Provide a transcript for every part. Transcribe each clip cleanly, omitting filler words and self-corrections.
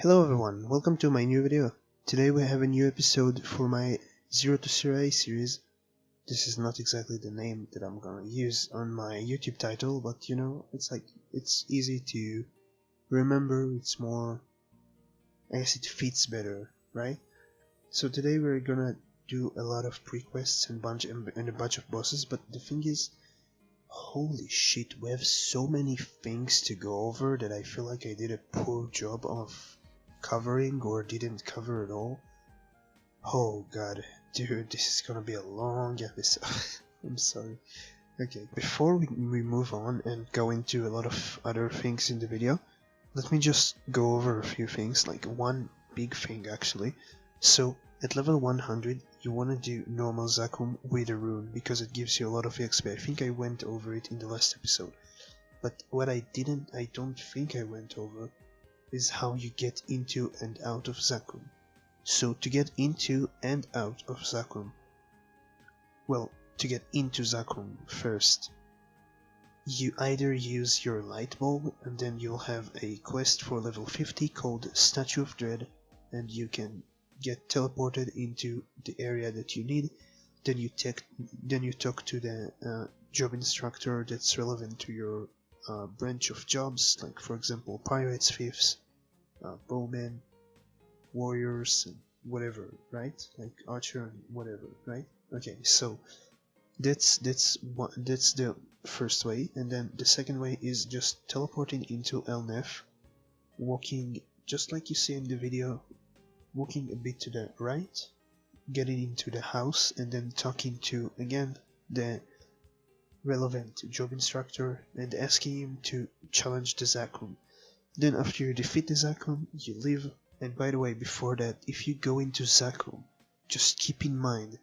Hello everyone, welcome to my new video. Today we have a new episode for my Zero to CRA series. This is not exactly the name that I'm gonna use on my YouTube title, but you know, it's easy to remember, it's more, I guess it fits better, right? So today we're gonna do a lot of pre-quests and a bunch of bosses, but the thing is, holy shit, we have so many things to go over that I feel like I did a poor job of covering or didn't cover at all. Oh god, dude, this is gonna be a long episode. I'm sorry. Okay, before we move on and go into a lot of other things in the video, let me just go over a few things, like one big thing actually. So at level 100 you want to do normal Zakum with a rune because it gives you a lot of XP. I think I went over it in the last episode, but what I don't think I went over is how you get into and out of Zakum. So to get into and out of Zakum, well, to get into Zakum first, you either use your light bulb and then you'll have a quest for level 50 called Statue of Dread, and you can get teleported into the area that you need. Then you talk to the job instructor that's relevant to your branch of jobs, like for example pirates, thieves, bowmen, warriors, and whatever, right? Like archer and whatever, right? Okay, so that's the first way, and then the second way is just teleporting into Elnef, walking just like you see in the video, walking a bit to the right, getting into the house, and then talking to again the relevant job instructor and asking him to challenge the Zakum. Then after you defeat the Zakum, you leave. And by the way, before that, if you go into Zakum, just keep in mind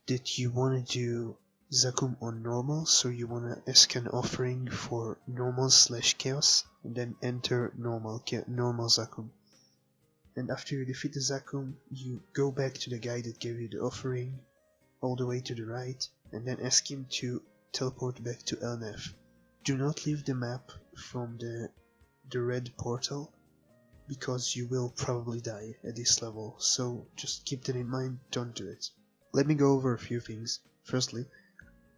that you want to do Zakum on normal, so you want to ask an offering for normal/chaos, and then enter normal Zakum. And after you defeat the Zakum, you go back to the guy that gave you the offering, all the way to the right, and then ask him to teleport back to Elnef. Do not leave the map from the red portal, because you will probably die at this level, so just keep that in mind, don't do it. Let me go over a few things. Firstly,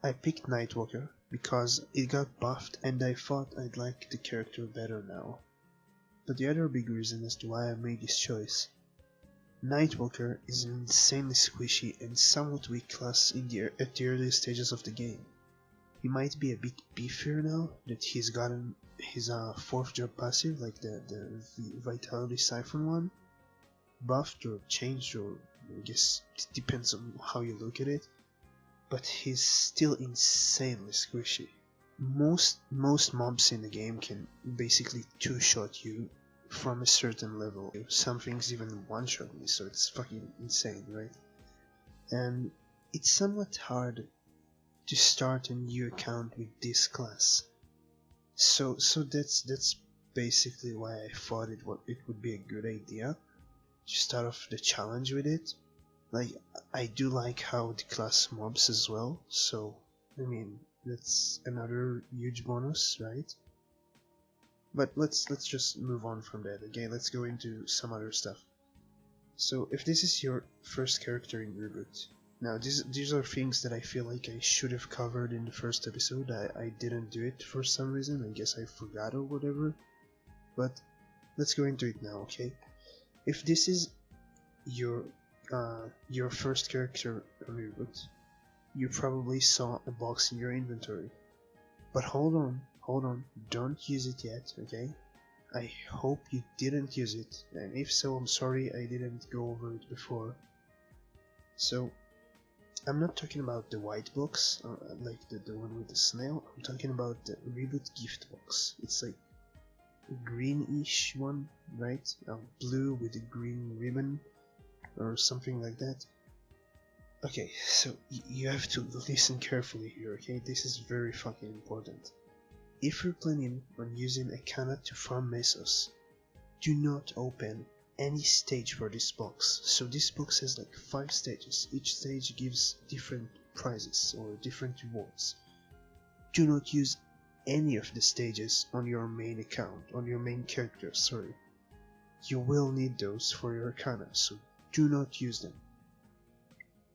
I picked Nightwalker because it got buffed and I thought I'd like the character better now. But the other big reason as to why I made this choice: Nightwalker is an insanely squishy and somewhat weak class at the early stages of the game. He might be a bit beefier now that he's gotten his 4th job passive, like the Vitality Siphon one, buffed or changed, or I guess it depends on how you look at it, but he's still insanely squishy. Most mobs in the game can basically 2-shot you from a certain level. Some things even 1-shot me, so it's fucking insane, right? And it's somewhat hard to start a new account with this class. So that's basically why I thought it would be a good idea to start off the challenge with it. Like, I do like how the class mobs as well, so I mean that's another huge bonus, right? But let's just move on from that. Okay, let's go into some other stuff. So if this is your first character in Reboot, now these are things that I feel like I should have covered in the first episode. I didn't do it for some reason, I guess I forgot or whatever, but let's go into it now, okay? If this is your first character on Reboot, you probably saw a box in your inventory. But hold on, don't use it yet, okay? I hope you didn't use it, and if so, I'm sorry I didn't go over it before. So, I'm not talking about the white box, like the one with the snail. I'm talking about the Reboot gift box. It's like a greenish one, right? Blue with a green ribbon, or something like that. Okay, so you have to listen carefully here, okay? This is very fucking important. If you're planning on using a Kana to farm Mesos, do not open any stage for this box. So this box has like 5 stages. Each stage gives different prizes or different rewards. Do not use any of the stages on your main account, on your main character, sorry. you will need those for your Arcana, so do not use them.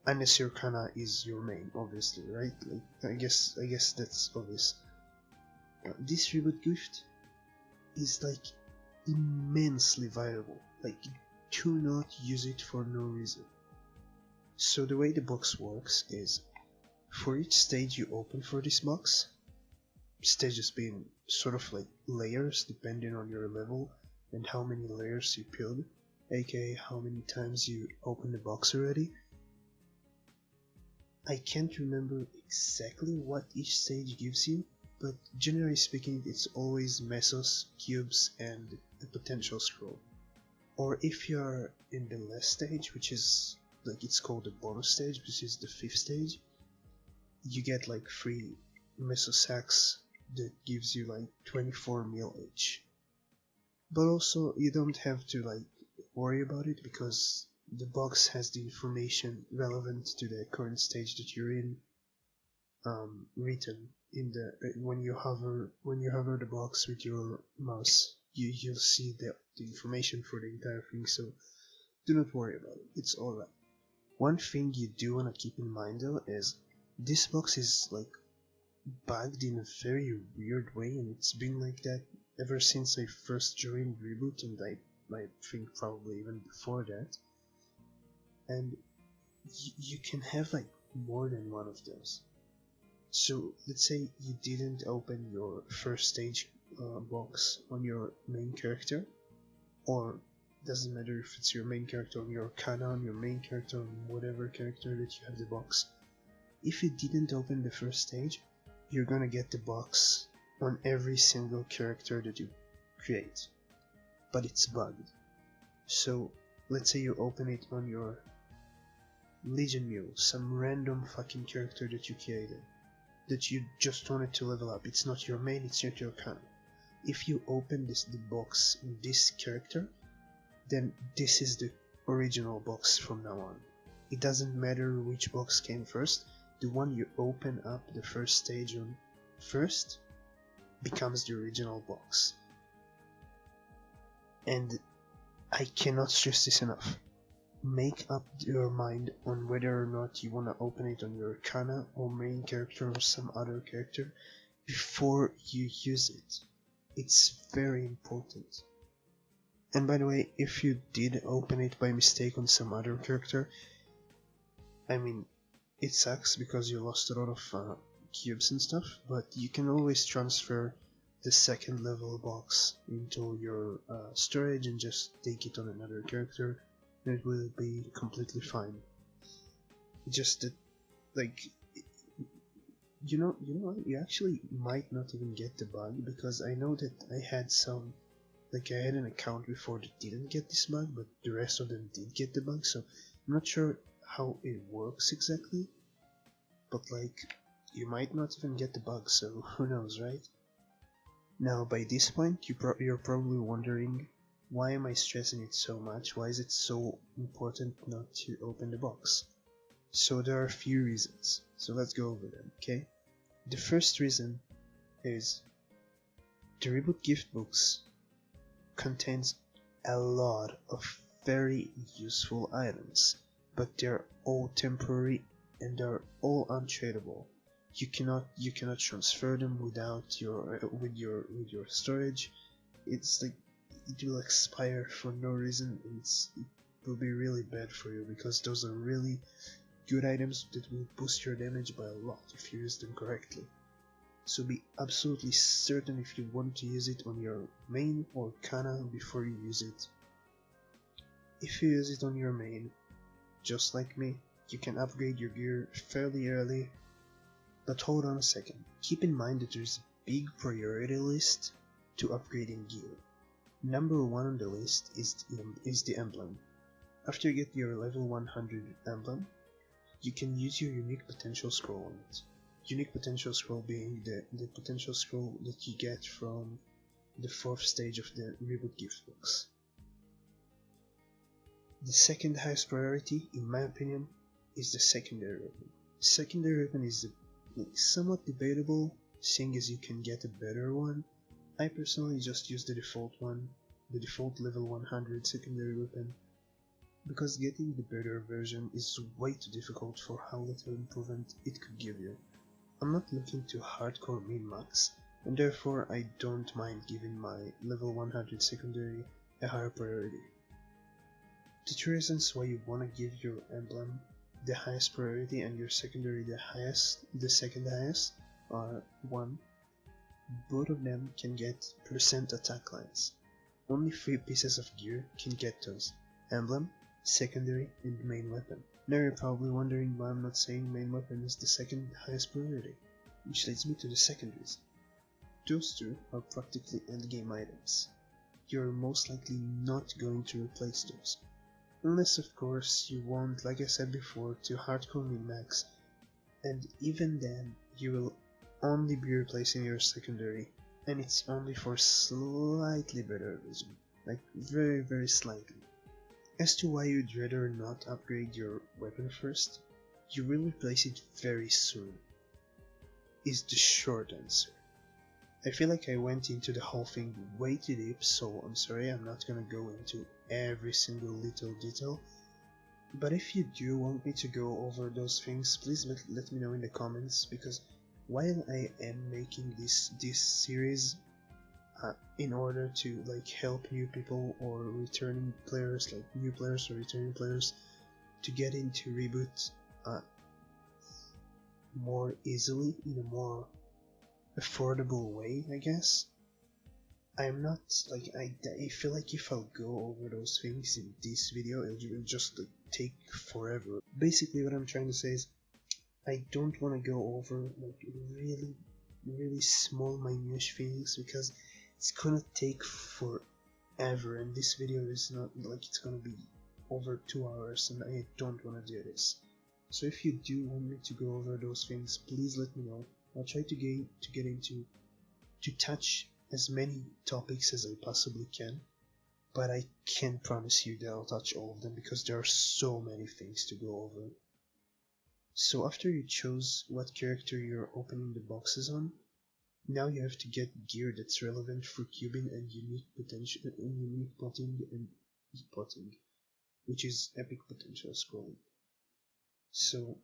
Unless your Arcana is your main, obviously, right? Like, I guess that's obvious. This reboot gift is like immensely valuable. Like, do not use it for no reason. So the way the box works is, for each stage you open for this box, stages being sort of like layers depending on your level and how many layers you peeled, aka how many times you opened the box already. I can't remember exactly what each stage gives you, but generally speaking it's always mesos, cubes, and a potential scroll. Or if you're in the last stage, which is like, it's called the bonus stage, which is the 5th stage, you get like 3 meso sacks that gives you like 24 mil each. But also you don't have to like worry about it, because the box has the information relevant to the current stage that you're in written in the when you hover the box with your mouse. You'll see the information for the entire thing, so do not worry about it, it's alright. One thing you do want to keep in mind though is this box is like bugged in a very weird way, and it's been like that ever since I first joined Reboot, and I think probably even before that. And you can have like more than one of those. So let's say you didn't open your first stage box on your main character, or doesn't matter if it's your main character on your Arcana, on your main character, on whatever character that you have the box. If you didn't open the first stage, you're gonna get the box on every single character that you create, but it's bugged. So let's say you open it on your Legion Mule, some random fucking character that you created, that you just wanted to level up. It's not your main, it's not your Arcana. If you open the box in this character, then this is the original box from now on. It doesn't matter which box came first, the one you open up the first stage on first becomes the original box. And I cannot stress this enough. Make up your mind on whether or not you want to open it on your Arcana or main character or some other character before you use it. It's very important. And by the way, if you did open it by mistake on some other character, I mean, it sucks because you lost a lot of cubes and stuff, but you can always transfer the second level box into your storage and just take it on another character, and it will be completely fine. Just that, like, you know what, you actually might not even get the bug, because I know that I had an account before that didn't get this bug, but the rest of them did get the bug, so I'm not sure how it works exactly, but like, you might not even get the bug, so who knows, right? Now by this point you're probably wondering, why am I stressing it so much? Why is it so important not to open the box? So there are a few reasons, so let's go over them, okay? The first reason is the Reboot gift books contains a lot of very useful items, but they're all temporary and they're all untradeable. You cannot transfer them without your with your storage. It's like it will expire for no reason, and it will be really bad for you, because those are really good items that will boost your damage by a lot if you use them correctly. So be absolutely certain if you want to use it on your main or Arcana before you use it. If you use it on your main, just like me, you can upgrade your gear fairly early. But hold on a second, keep in mind that there's a big priority list to upgrading gear. Number 1 on the list is the emblem. After you get your level 100 emblem, you can use your unique potential scroll on it. Unique potential scroll being the potential scroll that you get from the 4th stage of the Reboot gift box. The second highest priority, in my opinion, is the secondary weapon. Secondary weapon is somewhat debatable, seeing as you can get a better one. I personally just use the default one, the default level 100 secondary weapon, because getting the better version is way too difficult for how little improvement it could give you. I'm not looking to hardcore min-max, and therefore I don't mind giving my level 100 secondary a higher priority. The two reasons why you want to give your emblem the highest priority and your secondary the second highest are: 1. Both of them can get percent attack lines. Only 3 pieces of gear can get those: emblem, secondary, and main weapon. Now you're probably wondering why I'm not saying main weapon is the second highest priority, which leads me to the secondaries. Those two are practically endgame items. You're most likely not going to replace those. Unless of course you want, like I said before, to hardcore min-max, and even then you will only be replacing your secondary, and it's only for slightly better vision, like very slightly. As to why you'd rather not upgrade your weapon first, you will replace it very soon, is the short answer. I feel like I went into the whole thing way too deep, so I'm sorry, I'm not gonna go into every single little detail. But if you do want me to go over those things, please let me know in the comments, because while I am making this series in order to like help new people or returning players, like new players or returning players, to get into Reboot more easily, in a more affordable way, I guess. I'm not like, I feel like if I'll go over those things in this video, it'll just like, take forever. Basically what I'm trying to say is, I don't want to go over like really small minute things, because it's gonna take forever, and this video is not like, it's gonna be over 2 hours, and I don't want to do this. So if you do want me to go over those things, please let me know. I'll try to get into to touch as many topics as I possibly can, but I can't promise you that I'll touch all of them, because there are so many things to go over. So after you chose what character you're opening the boxes on, now you have to get gear that's relevant for cubing and unique potting and e-potting, which is epic potential scrolling. So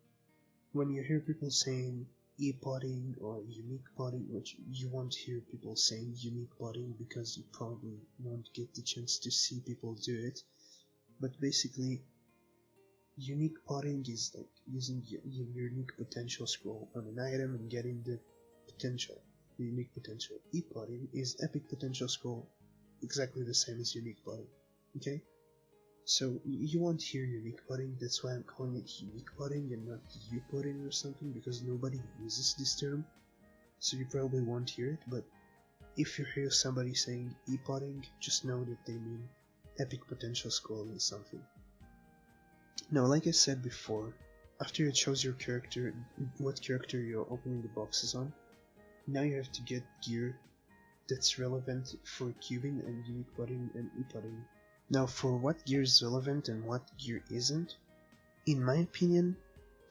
when you hear people saying e-potting or unique potting, which you won't hear people saying unique potting because you probably won't get the chance to see people do it, but basically unique potting is like using your unique potential scroll on an item and getting the unique potential. E-potting is epic potential scroll, exactly the same as unique potting. Okay? So you won't hear unique potting, that's why I'm calling it unique potting and not u-potting or something, because nobody uses this term, so you probably won't hear it. But if you hear somebody saying e-potting, just know that they mean epic potential scrolling something. Now, like I said before, after you chose your character, what character you're opening the boxes on, now you have to get gear that's relevant for cubing and unique potting and e-potting. Now, for what gear is relevant and what gear isn't, in my opinion,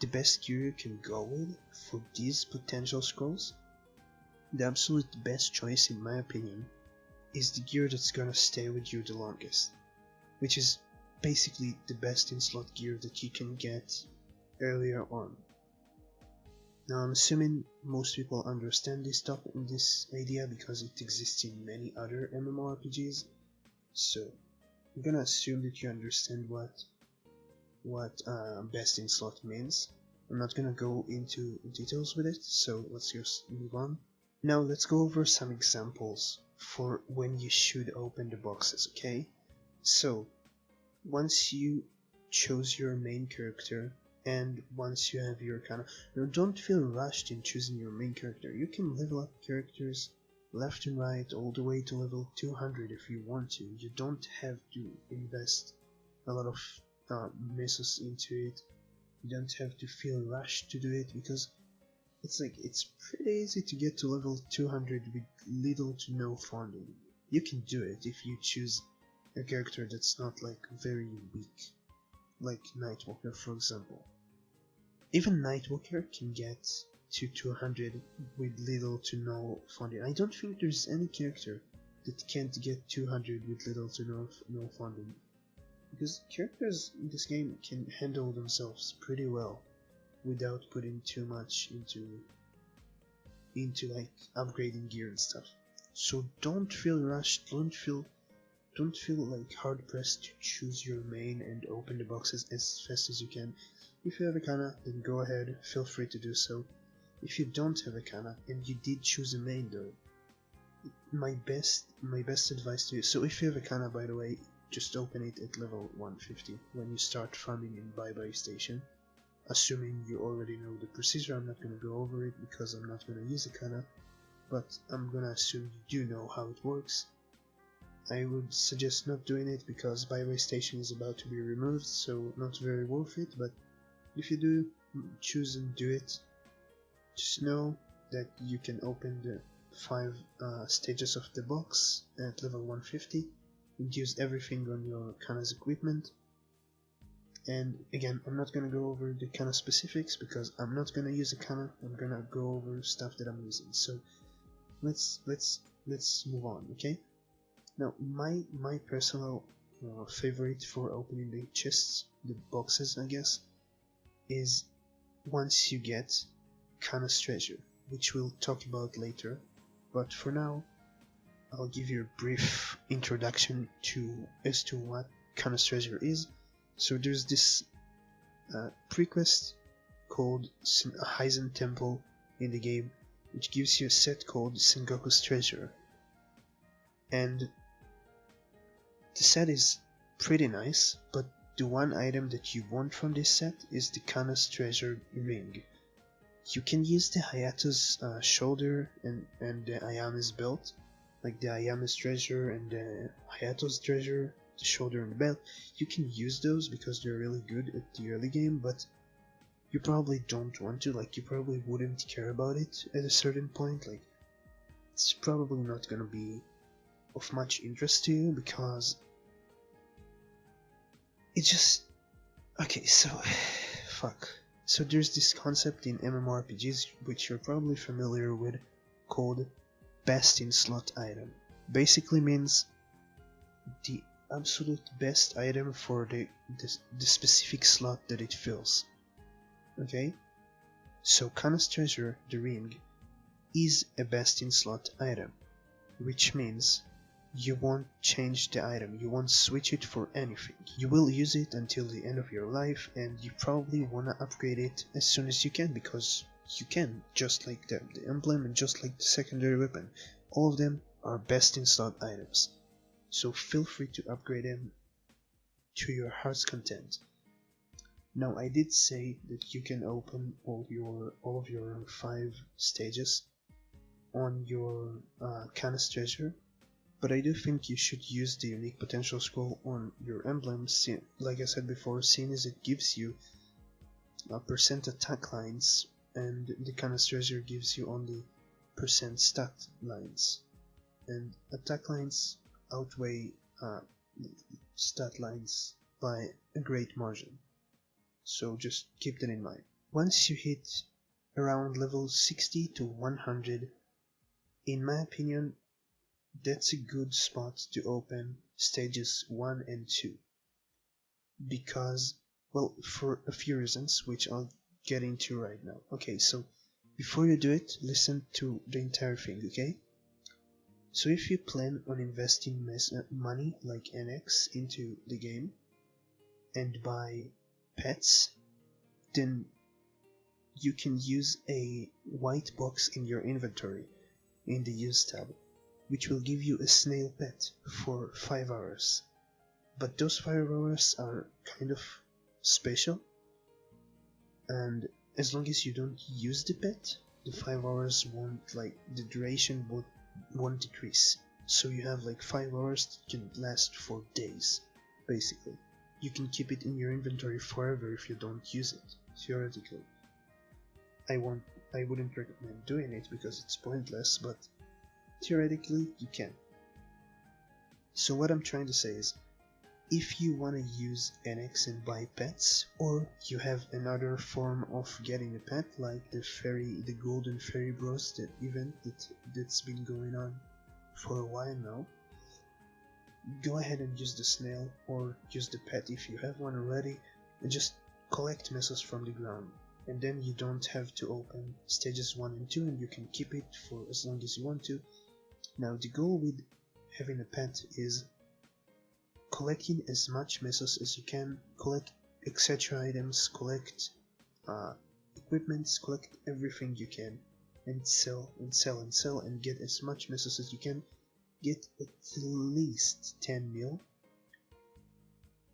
the best gear you can go with for these potential scrolls, the absolute best choice in my opinion, is the gear that's gonna stay with you the longest, which is basically the best in slot gear that you can get earlier on. Now I'm assuming most people understand this topic and this idea because it exists in many other MMORPGs, so I'm gonna assume that you understand what best in slot means. I'm not gonna go into details with it, so let's just move on. Now let's go over some examples for when you should open the boxes, okay? So once you chose your main character, and once you have your kind of, now don't feel rushed in choosing your main character. You can level up characters left and right all the way to level 200 if you want to. You don't have to invest a lot of mesos into it. You don't have to feel rushed to do it, because it's pretty easy to get to level 200 with little to no funding. You can do it if you choose a character that's not like very weak, like Nightwalker for example. Even Nightwalker can get to 200 with little to no funding. I don't think there's any character that can't get 200 with little to no funding. Because characters in this game can handle themselves pretty well without putting too much into like upgrading gear and stuff. So don't feel rushed, don't feel like hard pressed to choose your main and open the boxes as fast as you can. If you have a kana, then go ahead, feel free to do so. If you don't have a kana and you did choose a main though, my best advice to you, so if you have a kana, by the way, just open it at level 150 when you start farming in Bye Bye Station. Assuming you already know the procedure, I'm not gonna go over it because I'm not gonna use a kana, but I'm gonna assume you do know how it works. I would suggest not doing it because Bye Bye Station is about to be removed, so not very worth it, but if you do choose and do it, just know that you can open the 5 stages of the box at level 150 and use everything on your kana's equipment. And again, I'm not gonna go over the kana specifics because I'm not gonna use a kana. I'm gonna go over stuff that I'm using. So let's move on, okay? Now my personal favorite for opening the chests, the boxes, I guess, is once you get Kana's treasure, which we'll talk about later. But for now, I'll give you a brief introduction as to what Kana's treasure is. So there's this pre-quest called Heisen Temple in the game, which gives you a set called Sengoku's Treasure. And the set is pretty nice, but the one item that you want from this set is the Kana's Treasure ring. You can use the Hayato's shoulder and the Ayame's belt, like the Ayame's treasure and the Hayato's treasure, the shoulder and the belt. You can use those because they're really good at the early game, but you probably don't want to, like you probably wouldn't care about it at a certain point, like it's probably not gonna be of much interest to you because it just... okay, so fuck. So there's this concept in MMORPGs which you're probably familiar with called best in slot item. Basically means the absolute best item for the specific slot that it fills. Okay? So Kana's treasure, the ring, is a best in slot item, which means you won't change the item, you won't switch it for anything. You will use it until the end of your life, and you probably wanna upgrade it as soon as you can because you can, just like the emblem and just like the secondary weapon. All of them are best in slot items, so feel free to upgrade them to your heart's content. Now I did say that you can open all of your 5 stages on your Kana's treasure, but I do think you should use the unique potential scroll on your emblems, like I said before, seeing as it gives you percent attack lines, and the Kana's treasure gives you only percent stat lines, and attack lines outweigh stat lines by a great margin. So just keep that in mind. Once you hit around level 60 to 100, in my opinion, that's a good spot to open stages 1 and 2. Because, well, for a few reasons, which I'll get into right now. Okay, so before you do it, listen to the entire thing, okay? So if you plan on investing money like NX into the game and buy pets, then you can use a white box in your inventory in the use tab, which will give you a snail pet for 5 hours. But those 5 hours are kind of special, and as long as you don't use the pet, the 5 hours won't, like, the duration won't decrease. So you have like 5 hours that can last for days, basically. You can keep it in your inventory forever if you don't use it, theoretically. I wouldn't recommend doing it because it's pointless, but theoretically you can. So what I'm trying to say is, if you want to use NX and buy pets, or you have another form of getting a pet, like the golden fairy bros, that event that's been going on for a while now, go ahead and use the snail or use the pet if you have one already, and just collect messos from the ground, and then you don't have to open stages 1 and 2 and you can keep it for as long as you want to. Now the goal with having a pet is collecting as much messos as you can, collect etc items, collect equipments, collect everything you can, and sell and sell and sell and get as much messos as you can. Get at least 10 mil,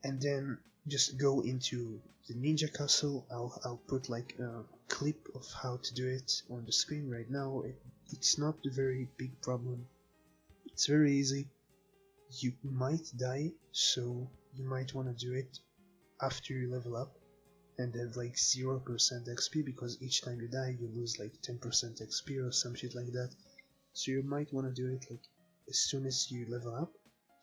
and then just go into the ninja castle. I'll put like a clip of how to do it on the screen right now. It's not a very big problem, it's very easy. You might die, so you might want to do it after you level up and have like 0% XP, because each time you die you lose like 10% XP or some shit like that. So you might want to do it like as soon as you level up,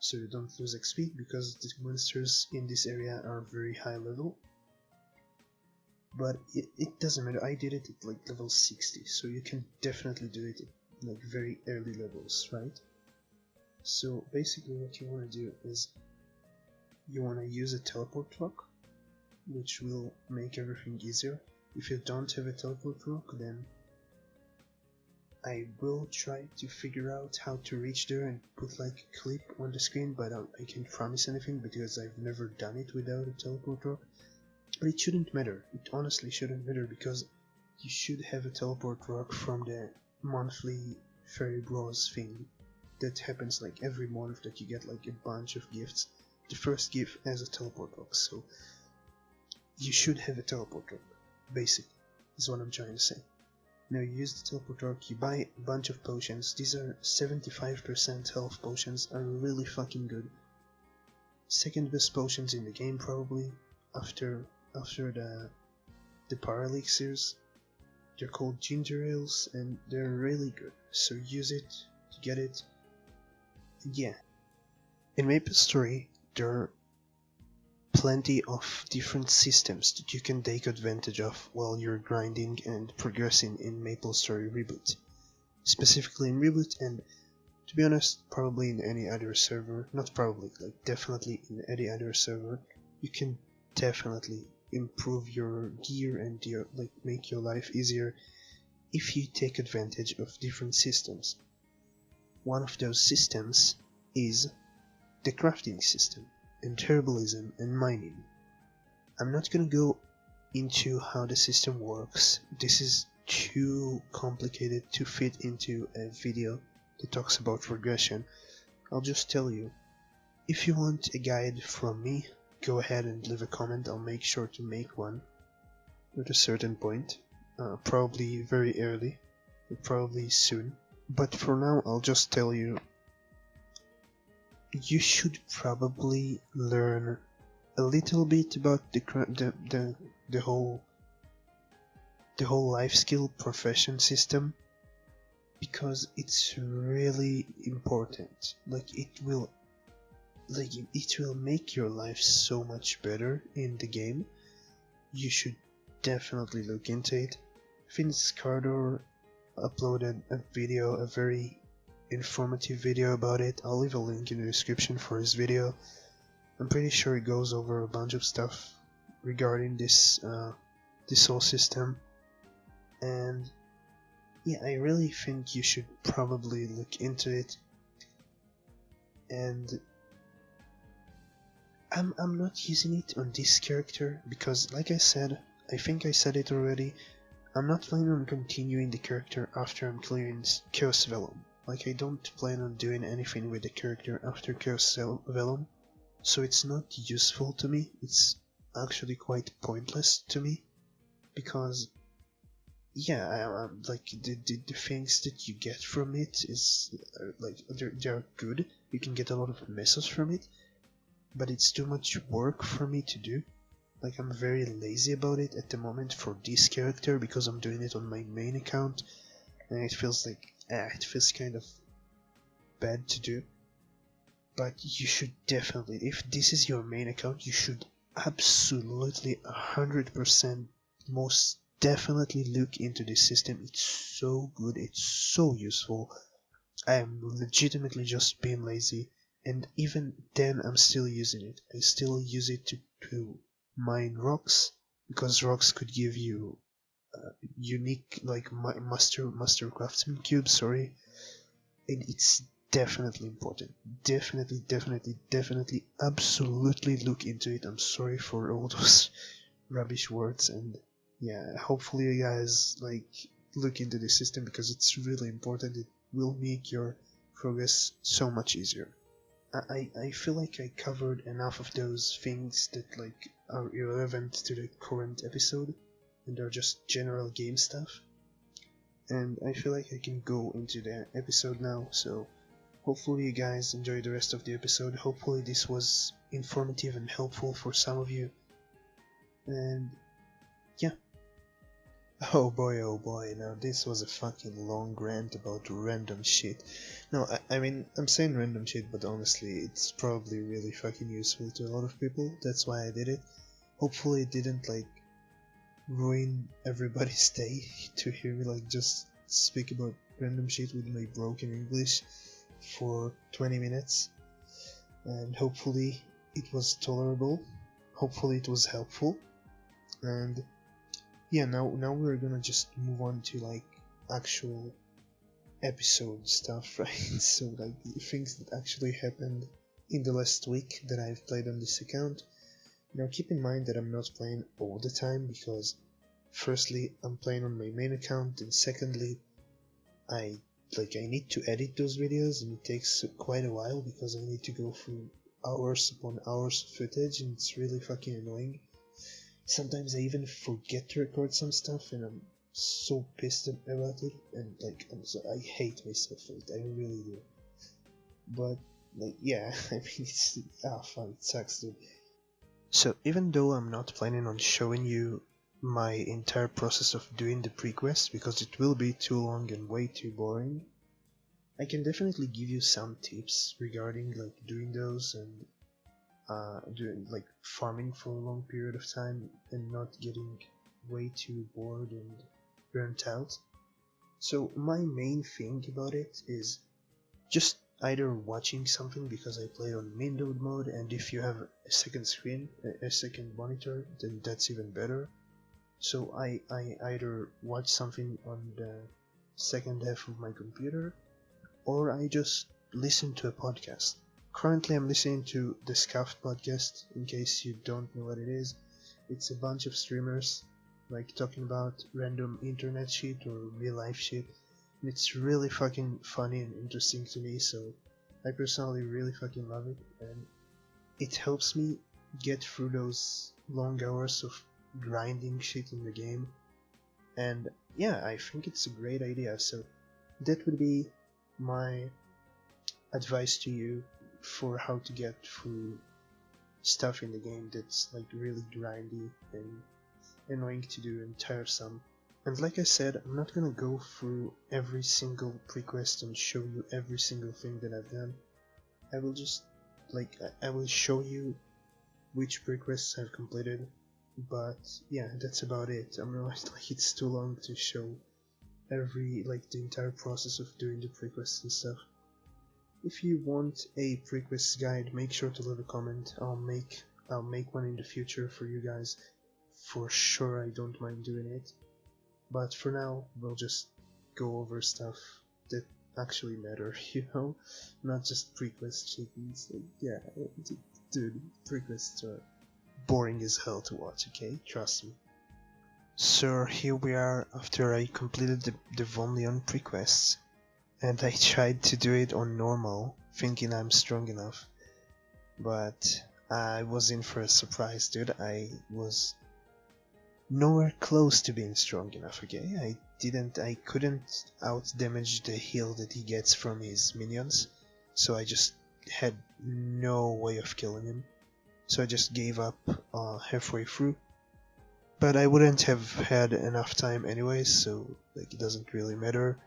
so you don't lose XP, because the monsters in this area are very high level. But it doesn't matter, I did it at like level 60, so you can definitely do it at like very early levels, right? So basically what you want to do is you want to use a teleport rock, which will make everything easier. If you don't have a teleport rock, then I will try to figure out how to reach there and put like a clip on the screen, but I can't promise anything because I've never done it without a teleport rock. But it shouldn't matter, it honestly shouldn't matter, because you should have a teleport rock from the monthly fairy bros thing that happens like every month, that you get like a bunch of gifts. The first gift has a teleport rock, so you should have a teleport rock, basically, is what I'm trying to say. Now you use the teleport rock, you buy a bunch of potions. These are 75% health potions, are really fucking good. Second best potions in the game probably, after the power elixirs. They're called ginger ales and they're really good, so use it to get it. Yeah. In MapleStory there are plenty of different systems that you can take advantage of while you're grinding and progressing in MapleStory Reboot. Specifically in Reboot, and to be honest, probably in any other server, not probably, like definitely in any other server, you can definitely improve your gear and like make your life easier if you take advantage of different systems. One of those systems is the crafting system, and herbalism and mining. I'm not gonna go into how the system works, this is too complicated to fit into a video that talks about regression. I'll just tell you, if you want a guide from me, go ahead and leave a comment. I'll make sure to make one at a certain point, probably very early, probably soon. But for now I'll just tell you, you should probably learn a little bit about the whole life skill profession system, because it's really important. Like it will make your life so much better in the game. You should definitely look into it. Vince Cardor uploaded a video, a very informative video about it. I'll leave a link in the description for his video. I'm pretty sure it goes over a bunch of stuff regarding this whole system, and yeah, I really think you should probably look into it. And I'm not using it on this character because, like I said, I think I said it already, I'm not planning on continuing the character after I'm clearing Chaos Vellum. Like, I don't plan on doing anything with the character after Chaos Vellum, so it's not useful to me. It's actually quite pointless to me, because yeah, like the things that you get from it is like they're good. You can get a lot of messos from it, but it's too much work for me to do. Like, I'm very lazy about it at the moment for this character because I'm doing it on my main account, and it feels like it feels kind of bad to do. But you should definitely, if this is your main account, you should absolutely 100% most definitely look into this system. It's so good, it's so useful. I am legitimately just being lazy, and even then I'm still using it. I still use it to mine rocks, because rocks could give you unique like master craftsman cubes, sorry, and it's definitely important. Definitely, absolutely look into it. I'm sorry for all those rubbish words, and yeah, hopefully you guys like look into the system because it's really important. It will make your progress so much easier. I feel like I covered enough of those things that like are irrelevant to the current episode and are just general game stuff, and I feel like I can go into the episode now. So hopefully you guys enjoy the rest of the episode. Hopefully this was informative and helpful for some of you, and yeah. Oh boy, now this was a fucking long rant about random shit. No, I mean, I'm saying random shit, but honestly, it's probably really fucking useful to a lot of people. That's why I did it. Hopefully it didn't, like, ruin everybody's day to hear me, like, just speak about random shit with my broken English for 20 minutes. And hopefully it was tolerable. Hopefully it was helpful. And yeah, now we're gonna just move on to like actual episode stuff, right? So like things that actually happened in the last week that I've played on this account. Now keep in mind that I'm not playing all the time because firstly I'm playing on my main account, and secondly I need to edit those videos, and it takes quite a while because I need to go through hours upon hours of footage, and it's really fucking annoying. Sometimes I even forget to record some stuff, and I'm so pissed about it, and like I hate myself for it. I really do. But like, yeah, I mean, it's fuck, it sucks, dude. So even though I'm not planning on showing you my entire process of doing the pre-quest because it will be too long and way too boring, I can definitely give you some tips regarding like doing those and doing like farming for a long period of time and not getting way too bored and burnt out. So my main thing about it is just either watching something, because I play on windowed mode, and if you have a second screen, a second monitor, then that's even better. So I either watch something on the second half of my computer, or I just listen to a podcast. Currently I'm listening to the Scuffed podcast, in case you don't know what it is. It's a bunch of streamers like talking about random internet shit or real life shit. And it's really fucking funny and interesting to me, so I personally really fucking love it, and it helps me get through those long hours of grinding shit in the game. And yeah, I think it's a great idea, so that would be my advice to you for how to get through stuff in the game that's like really grindy and annoying to do and tiresome. And like I said, I'm not gonna go through every single pre-quest and show you every single thing that I've done. I will just I will show you which pre-quests I've completed, but yeah, that's about it. I'm not like, it's too long to show every the entire process of doing the pre-quests and stuff. If you want a pre-quest guide, make sure to leave a comment. I'll make one in the future for you guys. For sure, I don't mind doing it. But for now, we'll just go over stuff that actually matter, not just pre-quest chickens. Yeah, dude, pre-quests are boring as hell to watch, okay? Trust me. So here we are after I completed the Vonleon pre-quests. And I tried to do it on normal, thinking I'm strong enough, but I was in for a surprise, dude. I was nowhere close to being strong enough, okay? I couldn't out damage the heal that he gets from his minions, so I just had no way of killing him. So I just gave up halfway through. But I wouldn't have had enough time anyways, so it doesn't really matter.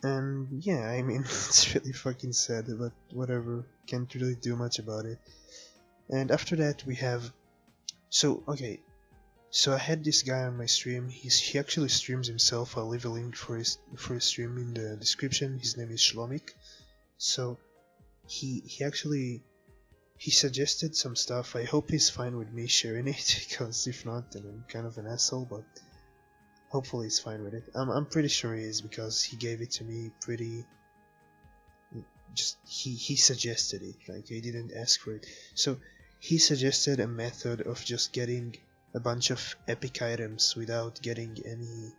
And yeah, I mean, it's really fucking sad, but whatever, can't really do much about it. And after that we have, so okay, So I had this guy on my stream. He actually streams himself. I'll leave a link for his stream in the description. His name is Shlomik. So he suggested some stuff. I hope he's fine with me sharing it, because if not, then I'm kind of an asshole. But hopefully he's fine with it. I'm pretty sure he is, because he gave it to me pretty. Just he suggested it. Like, I didn't ask for it. So he suggested a method of just getting a bunch of epic items without getting any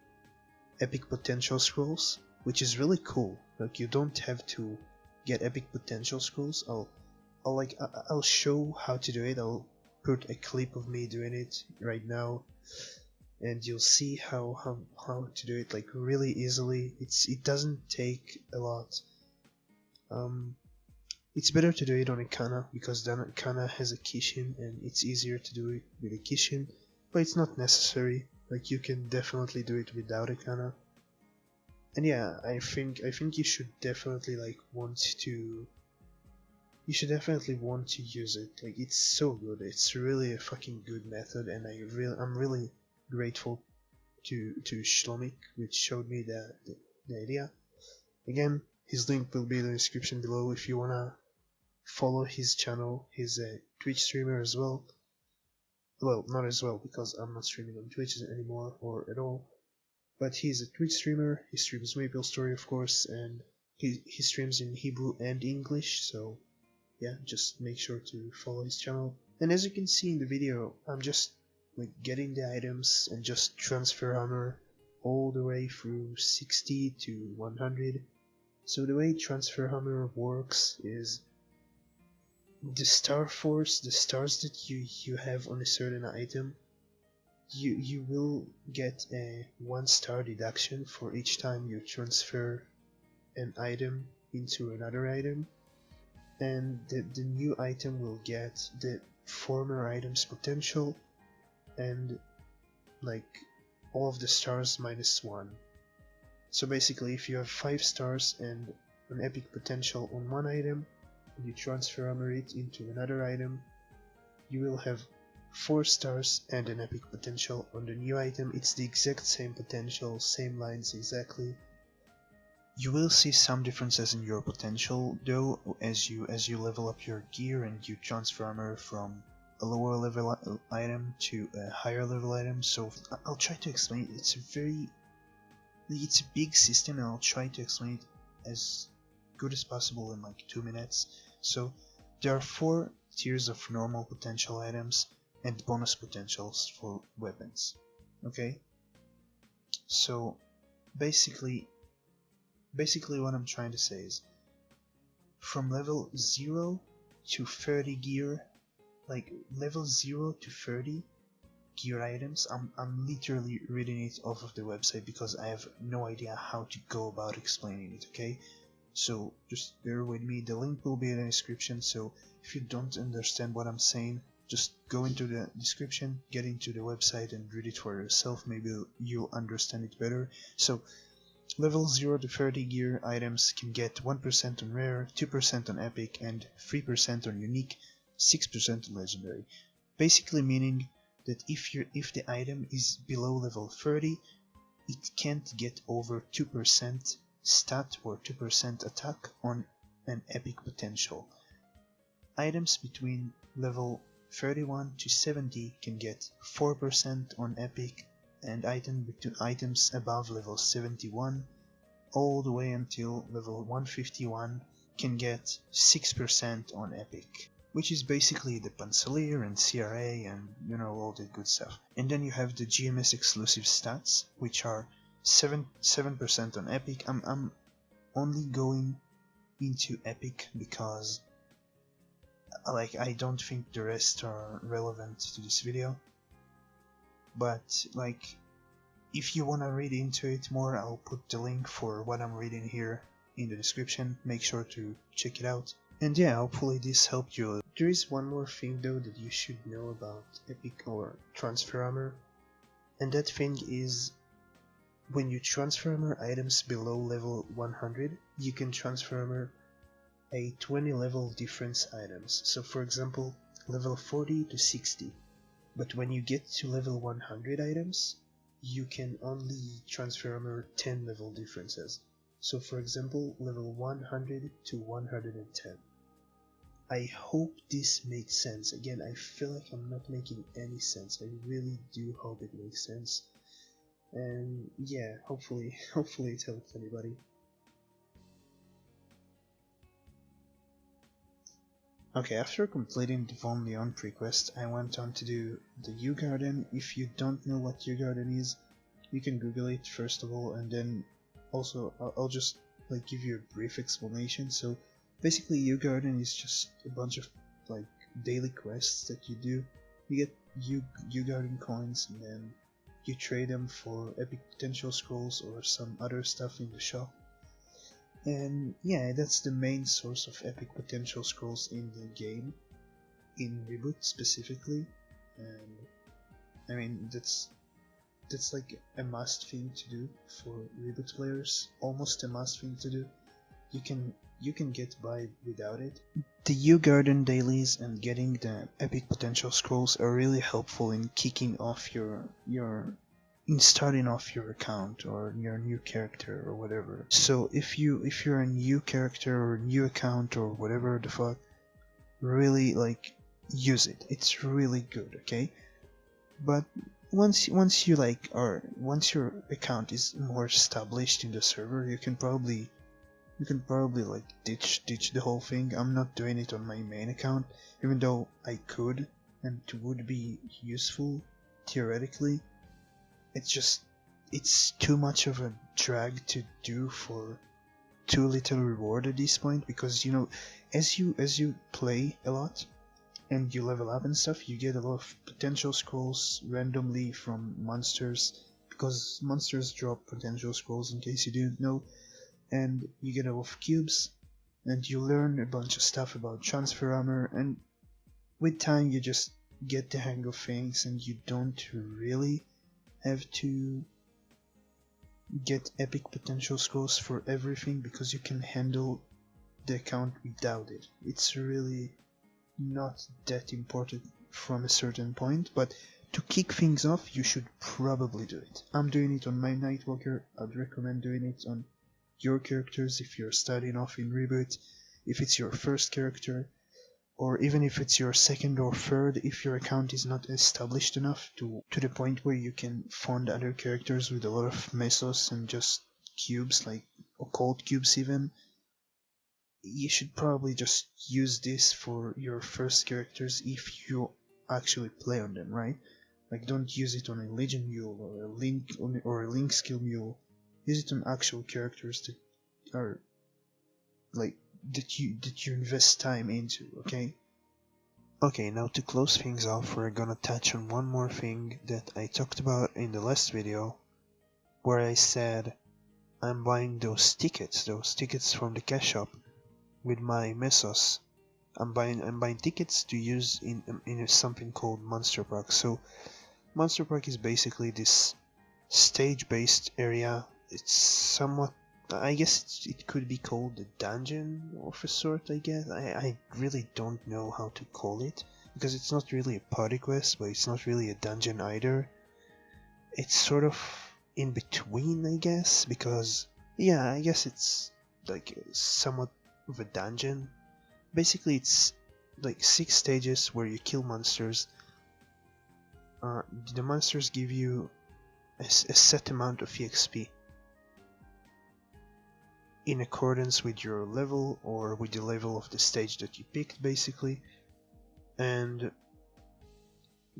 epic potential scrolls, which is really cool. Like, you don't have to get epic potential scrolls. I'll show how to do it. I'll put a clip of me doing it right now, and you'll see how to do it, like, really easily. It doesn't take a lot. It's better to do it on a Kana, because then Kana has a Kishin and it's easier to do it with a Kishin, but it's not necessary. Like, you can definitely do it without a Kana. And yeah, I think you should definitely want to use it. Like, it's so good. It's really a fucking good method, and I'm really grateful to Shlomik, which showed me the idea. Again, his link will be in the description below if you wanna follow his channel. He's a Twitch streamer as well. Well, not as well, because I'm not streaming on Twitch anymore, or at all. But he's a Twitch streamer. He streams Maple Story, of course, and he streams in Hebrew and English, so yeah, just make sure to follow his channel. And as you can see in the video, I'm just getting the items and just transfer hammer all the way through 60 to 100. So the way transfer hammer works is the star force, the stars that you have on a certain item, you will get a 1-star deduction for each time you transfer an item into another item, and the new item will get the former item's potential and all of the stars -1. So basically, if you have 5 stars and an epic potential on one item, and you transfer hammer it into another item, you will have 4 stars and an epic potential on the new item. It's the exact same potential, same lines exactly. You will see some differences in your potential though as you level up your gear and you transfer hammer from a lower level item to a higher level item. So I'll try to explain it. It's a big system, and I'll try to explain it as good as possible in 2 minutes. So there are 4 tiers of normal potential items and bonus potentials for weapons. Okay? So basically what I'm trying to say is, from level 0 to 30 gear, level 0 to 30 gear items, I'm literally reading it off of the website because I have no idea how to go about explaining it, okay? So just bear with me. The link will be in the description, so if you don't understand what I'm saying, just go into the description, get into the website and read it for yourself. Maybe you'll understand it better. So level 0 to 30 gear items can get 1% on rare, 2% on epic, and 3% on unique, 6% on legendary. Basically meaning that if the item is below level 30, it can't get over 2% stat or 2% attack on an epic potential. Items between level 31 to 70 can get 4% on epic, and items above level 71 all the way until level 151 can get 6% on epic, which is basically the Pansalier and CRA and all the good stuff. And then you have the GMS exclusive stats, which are 7% on epic. I'm only going into epic because I don't think the rest are relevant to this video. But if you wanna read into it more, I'll put the link for what I'm reading here in the description. Make sure to check it out. And yeah, hopefully this helped you. There is one more thing though that you should know about epic or transfer hammer, and that thing is, when you transfer hammer items below level 100, you can transfer hammer a 20 level difference items. So for example, level 40 to 60. but when you get to level 100 items, you can only transfer armor 10 level differences. So for example, level 100 to 110. I hope this makes sense. Again, I feel like I'm not making any sense. I really do hope it makes sense. And yeah, hopefully it helped anybody. Okay, after completing the Von Leon pre-quest, I went on to do the U Garden. If you don't know what U Garden is, you can Google it first of all, and then also I'll just like give you a brief explanation. So basically, U Garden is just a bunch of like daily quests that you do. You get U Garden coins, and then you trade them for epic potential scrolls or some other stuff in the shop. And yeah, that's the main source of epic potential scrolls in the game, in Reboot specifically. And I mean, that's like a must thing to do for Reboot players, almost a must thing to do. You can get by without it. The U Garden dailies and getting the epic potential scrolls are really helpful in kicking off in starting off your account or your new character or whatever. So if you're a new character or new account or whatever the fuck, really like use it. It's really good, okay? But once you like once your account is more established in the server, you can probably like ditch the whole thing. I'm not doing it on my main account, even though I could and it would be useful theoretically. It's too much of a drag to do for too little reward at this point, because you know, as you play a lot and you level up and stuff, you get a lot of potential scrolls randomly from monsters, because monsters drop potential scrolls, in case you didn't know. And you get a lot of cubes, and you learn a bunch of stuff about transfer armor, and with time you just get the hang of things, and you don't really have to get epic potential scrolls for everything, because you can handle the account without it. It's really not that important from a certain point, but to kick things off you should probably do it. I'm doing it on my Nightwalker. I'd recommend doing it on your characters if you're starting off in Reboot, if it's your first character, or even if it's your second or third, if your account is not established enough to the point where you can fund other characters with a lot of mesos and just cubes, like occult cubes even. You should probably just use this for your first characters if you actually play on them, right? Like, don't use it on a Legion mule or a Link skill mule. Use it on actual characters that are like that you invest time into, okay? Okay, now to close things off, we're gonna touch on one more thing that I talked about in the last video, where I said I'm buying those tickets from the cash shop with my mesos. I'm buying tickets to use in something called Monster Park. So Monster Park is basically this stage-based area. It's somewhat, I guess it could be called a dungeon of a sort, I guess. I really don't know how to call it, because it's not really a party quest, but it's not really a dungeon either. It's sort of in between, I guess, because, yeah, I guess it's like somewhat of a dungeon. Basically, it's like 6 stages where you kill monsters. The monsters give you a set amount of EXP in accordance with your level or with the level of the stage that you picked, basically. And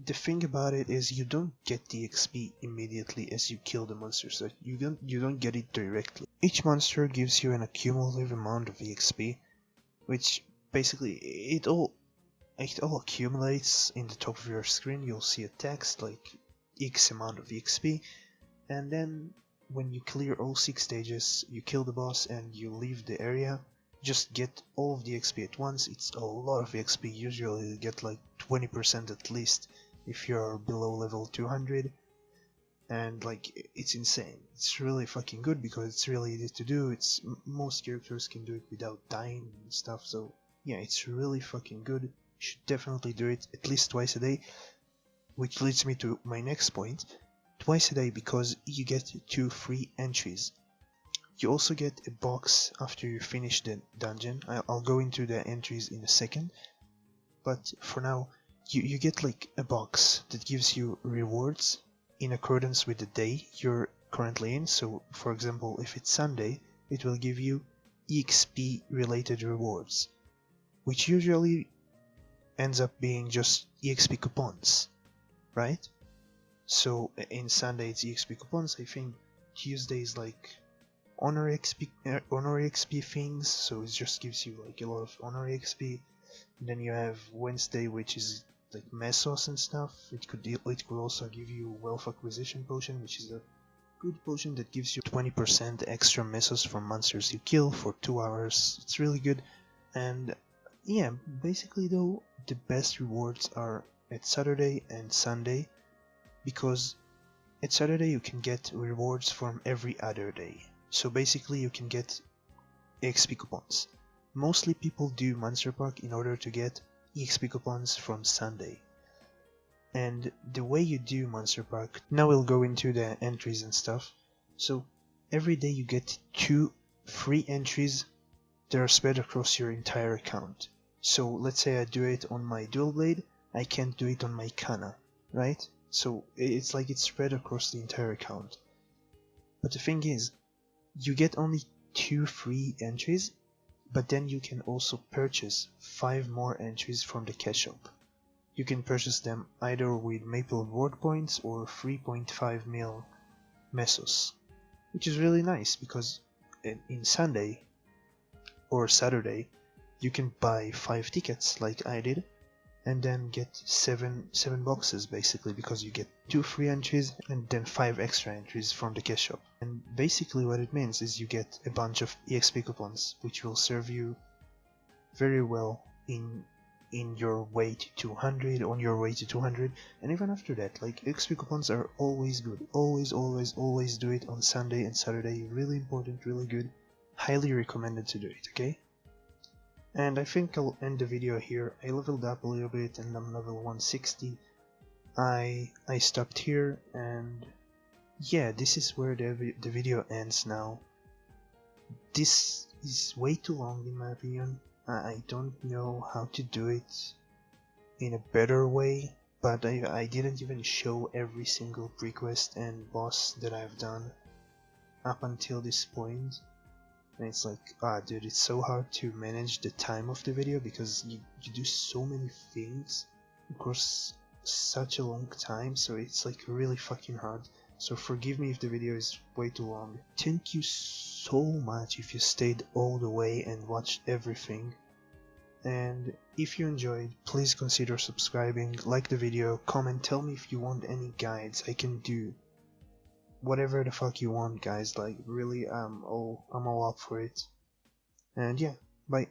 the thing about it is you don't get the XP immediately as you kill the monsters. So you don't get it directly. Each monster gives you an accumulative amount of EXP, which basically it all accumulates in the top of your screen. You'll see a text like X amount of EXP, and then when you clear all 6 stages, you kill the boss and you leave the area, just get all of the XP at once. It's a lot of XP. Usually you get like 20% at least if you're below level 200, and like it's insane. It's really fucking good because it's really easy to do. It's most characters can do it without dying and stuff, so yeah, it's really fucking good. You should definitely do it at least twice a day. which leads me to my next point. Twice a day, because you get 2 free entries. You also get a box after you finish the dungeon. I'll go into the entries in a second, but for now you get like a box that gives you rewards in accordance with the day you're currently in. So for example, if it's Sunday, it will give you EXP related rewards, which usually ends up being just EXP coupons, right? So in Sunday it's EXP coupons. I think Tuesday is like honor XP things, so it just gives you like a lot of honor XP. And then you have Wednesday, which is like mesos and stuff. It could also give you wealth acquisition potion, which is a good potion that gives you 20% extra mesos from monsters you kill for 2 hours. It's really good. And yeah, basically though, the best rewards are at Saturday and Sunday, because at Saturday you can get rewards from every other day. So basically you can get EXP coupons. Mostly people do Monster Park in order to get EXP coupons from Sunday. And the way you do Monster Park, now we'll go into the entries and stuff. So every day you get 2 free entries that are spread across your entire account. So let's say I do it on my dual blade, I can't do it on my Kana, right? So it's like it's spread across the entire account. But the thing is, you get only 2 free entries, but then you can also purchase 5 more entries from the cash shop. You can purchase them either with Maple Reward Points or 3.5 mil mesos, which is really nice because in Sunday or Saturday you can buy 5 tickets like I did, and then get 7 boxes basically, because you get 2 free entries and then 5 extra entries from the cash shop. And basically what it means is you get a bunch of EXP coupons, which will serve you very well in your way to 200, on your way to 200, and even after that. Like, EXP coupons are always good. Always do it on Sunday and Saturday. Really important, really good. Highly recommended to do it, okay? And I think I'll end the video here. I leveled up a little bit and I'm level 160. I stopped here, and yeah, this is where the video ends now. This is way too long in my opinion. I don't know how to do it in a better way, but I didn't even show every single pre-quest and boss that I've done up until this point. And it's like, dude, it's so hard to manage the time of the video because you do so many things across such a long time, so it's like really fucking hard. So forgive me if the video is way too long. Thank you so much if you stayed all the way and watched everything. And if you enjoyed, please consider subscribing, like the video, comment, tell me if you want any guides. I can do whatever the fuck you want, guys. Like, really, I'm all up for it. And yeah, bye.